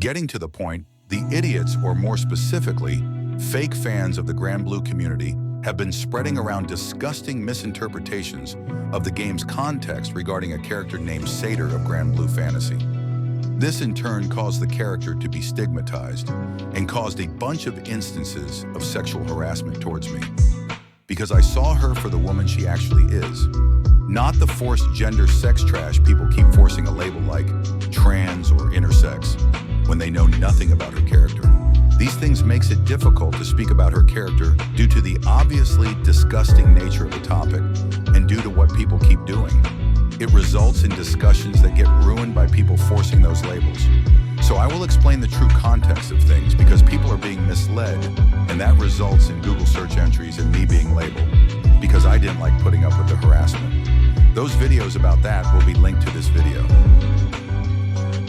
Getting to the point, the idiots, or more specifically, fake fans of the Granblue community have been spreading around disgusting misinterpretations of the game's context regarding a character named Satyr of Granblue Fantasy. This in turn caused the character to be stigmatized and caused a bunch of instances of sexual harassment towards me, because I saw her for the woman she actually is, not the forced gender sex trash people keep forcing a label like trans or intersex when they know nothing about her character. These things makes it difficult to speak about her character due to the obviously disgusting nature of the topic and due to what people keep doing. It results in discussions that get ruined by people forcing those labels. So I will explain the true context of things because people are being misled, and that results in Google search entries and me being labeled because I didn't like putting up with the harassment. Those videos about that will be linked to this video.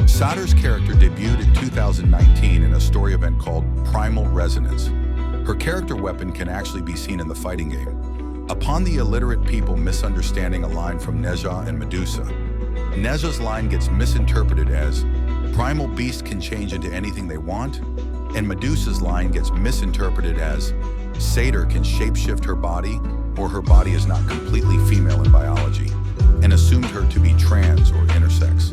Satyr's character debuted in 2019 in a story event called Primal Resonance. Her character weapon can actually be seen in the fighting game. Upon the illiterate people misunderstanding a line from Nezha and Medusa, Nezha's line gets misinterpreted as Primal Beast can change into anything they want, and Medusa's line gets misinterpreted as Satyr can shapeshift her body, or her body is not completely female in biology, and assumed her to be trans or intersex.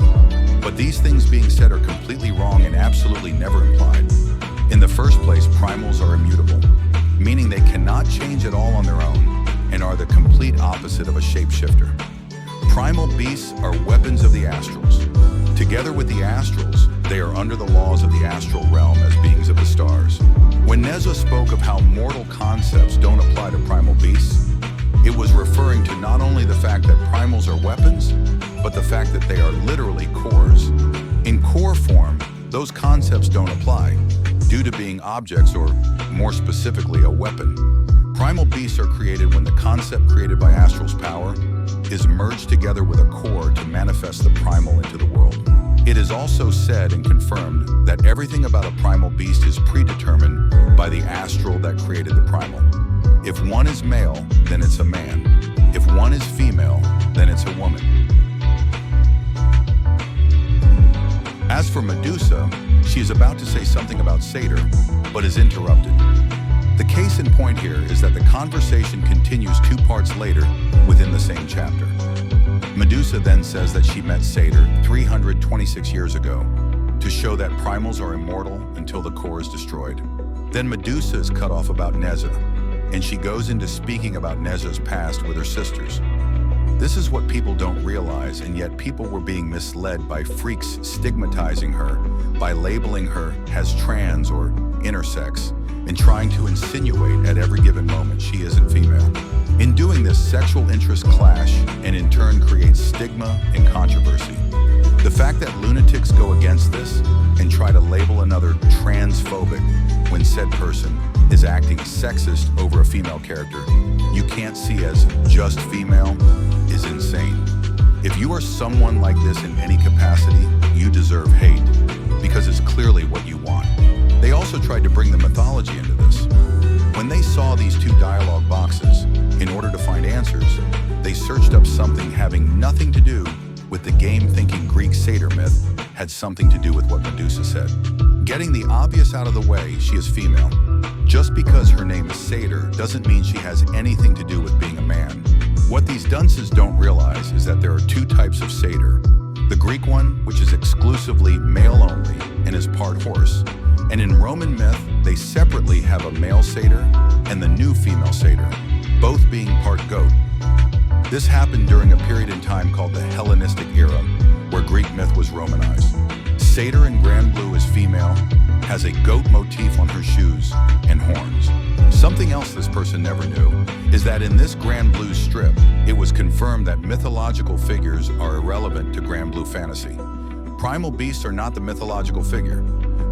But these things being said are completely wrong and absolutely never implied. In the first place, primals are immutable, meaning they cannot change at all on their own and are the complete opposite of a shapeshifter. Primal beasts are weapons of the astrals. Together with the astrals, they are under the laws of the astral realm as beings of the stars. When Nezha spoke of how mortal concepts don't apply to primal beasts, it was referring to not only the fact that primals are weapons, but the fact that they are literally cores. In core form, those concepts don't apply, due to being objects or, more specifically, a weapon. Primal beasts are created when the concept created by astral's power is merged together with a core to manifest the primal into the world. It is also said and confirmed that everything about a primal beast is predetermined by the astral that created the primal. If one is male, then it's a man. If one is female, then it's a woman. As for Medusa, she is about to say something about Satyr, but is interrupted. The case in point here is that the conversation continues 2 parts later within the same chapter. Medusa then says that she met Satyr 326 years ago to show that primals are immortal until the core is destroyed. Then Medusa is cut off about Nezha, and she goes into speaking about Nezha's past with her sisters. This is what people don't realize, and yet people were being misled by freaks stigmatizing her by labeling her as trans or intersex and trying to insinuate at every given moment she isn't female. In doing this, sexual interests clash and in turn creates stigma and controversy. The fact that lunatics go against this and try to label another transphobic when said person is acting sexist over a female character you can't see as just female is insane. If you are someone like this in any capacity, you deserve hate because it's clearly what you want. They also tried to bring the mythology into this. When they saw these 2 dialogue boxes, in order to find answers, they searched up something having nothing to do with the game, thinking Greek satyr myth had something to do with what Medusa said. Getting the obvious out of the way, she is female. Just because her name is Satyr doesn't mean she has anything to do with being a man. What these dunces don't realize is that there are 2 types of satyr. The Greek one, which is exclusively male only and is part horse. And in Roman myth, they separately have a male satyr and the new female satyr, both being part goat. This happened during a period in time called the Hellenistic era, where Greek myth was Romanized. Satyr in Granblue is female, has a goat motif on her shoes and horns. Something else this person never knew is that in this Granblue strip, it was confirmed that mythological figures are irrelevant to Granblue Fantasy. Primal beasts are not the mythological figure.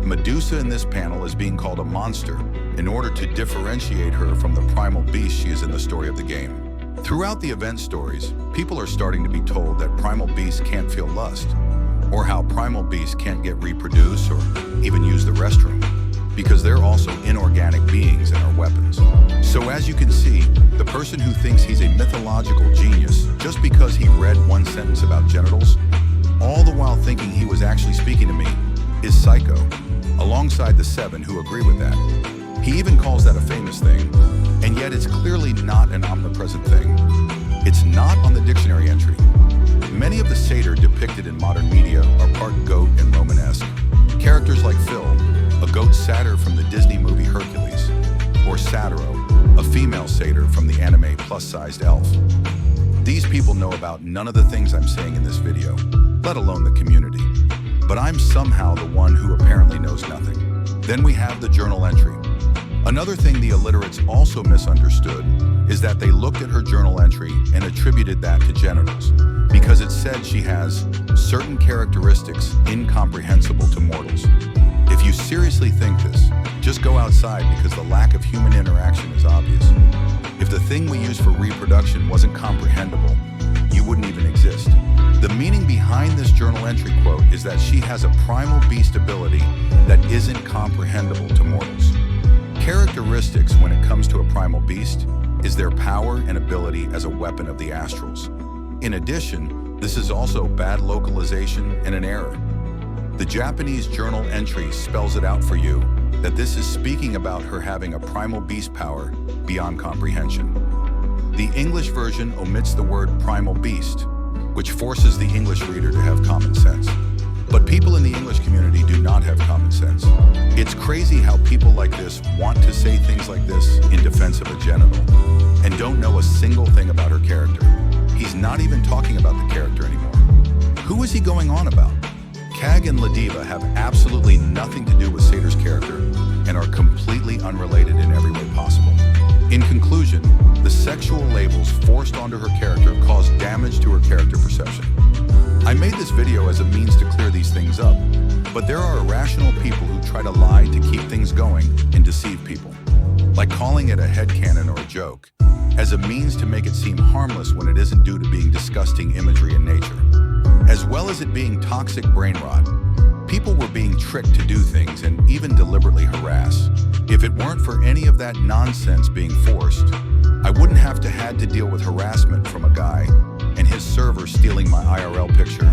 Medusa in this panel is being called a monster in order to differentiate her from the primal beast she is in the story of the game. Throughout the event stories, people are starting to be told that primal beasts can't feel lust, or how primal beasts can't get reproduced or even use the restroom, because they're also inorganic beings and are weapons. So as you can see, the person who thinks he's a mythological genius just because he read one sentence about genitals, all the while thinking he was actually speaking to me, is psycho, alongside the 7 who agree with that. He even calls that a famous thing, and yet it's clearly not an omnipresent thing. It's not on the dictionary entry. Many of the satyr depicted in modern media are part goat and Romanesque. Characters like Phil, a goat satyr from the Disney movie Hercules, or Satyro, a female satyr from the anime plus-sized elf. These people know about none of the things I'm saying in this video, let alone the community. But I'm somehow the one who apparently knows nothing. Then we have the journal entry. Another thing the illiterates also misunderstood is that they looked at her journal entry and attributed that to genitals, because it said she has certain characteristics incomprehensible to mortals. If you seriously think this, just go outside because the lack of human interaction is obvious. If the thing we use for reproduction wasn't comprehensible, you wouldn't even exist. The meaning behind this journal entry quote is that she has a primal beast ability that isn't comprehensible to mortals. Characteristics when it comes to a primal beast is their power and ability as a weapon of the astrals. In addition, this is also bad localization and an error. The Japanese journal entry spells it out for you that this is speaking about her having a primal beast power beyond comprehension. The English version omits the word primal beast, which forces the English reader to have common sense. But people in the English community do not have common sense. It's crazy how people like this want to say things like this in defense of a genital and don't know a single thing about her character. He's not even talking about the character anymore. Who is he going on about? Kag and Ladiva have absolutely nothing to do with Satyr's character and are completely unrelated in every way possible. In conclusion, the sexual labels forced onto her character caused damage to her character perception. I made this video as a means to clear these things up, but there are irrational people who try to lie to keep things going and deceive people, like calling it a headcanon or a joke, as a means to make it seem harmless when it isn't due to being disgusting imagery in nature. As well as it being toxic brain rot, people were being tricked to do things and even deliberately harass. If it weren't for any of that nonsense being forced, I wouldn't have had to deal with harassment from a guy and his server stealing my IRL picture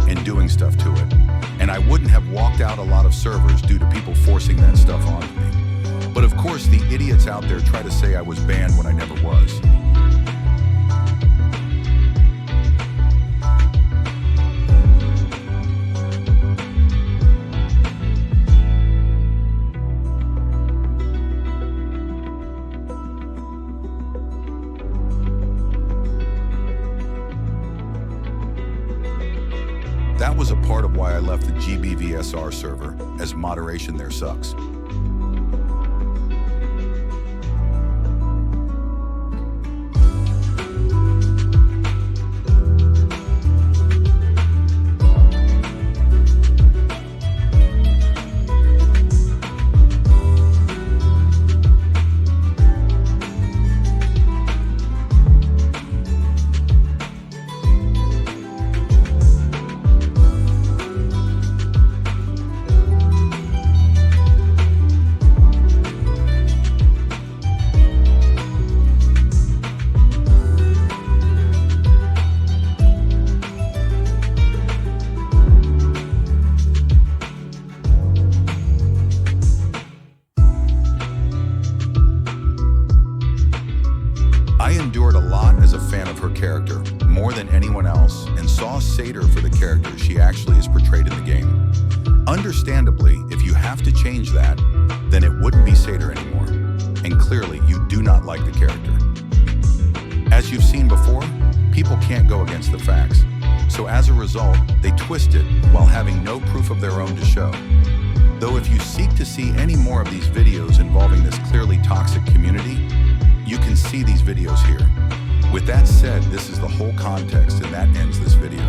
and doing stuff to it. And I wouldn't have walked out a lot of servers due to people forcing that stuff onto me. But of course, the idiots out there try to say I was banned when I never was. That was a part of why I left the GBVSR server, as moderation there sucks. I endured a lot as a fan of her character, more than anyone else, and saw Satyr for the character she actually is portrayed in the game. Understandably, if you have to change that, then it wouldn't be Satyr anymore. And clearly, you do not like the character. As you've seen before, people can't go against the facts. So as a result, they twist it while having no proof of their own to show. Though if you seek to see any more of these videos involving this clearly toxic community, you can see these videos here. With that said, this is the whole context, and that ends this video.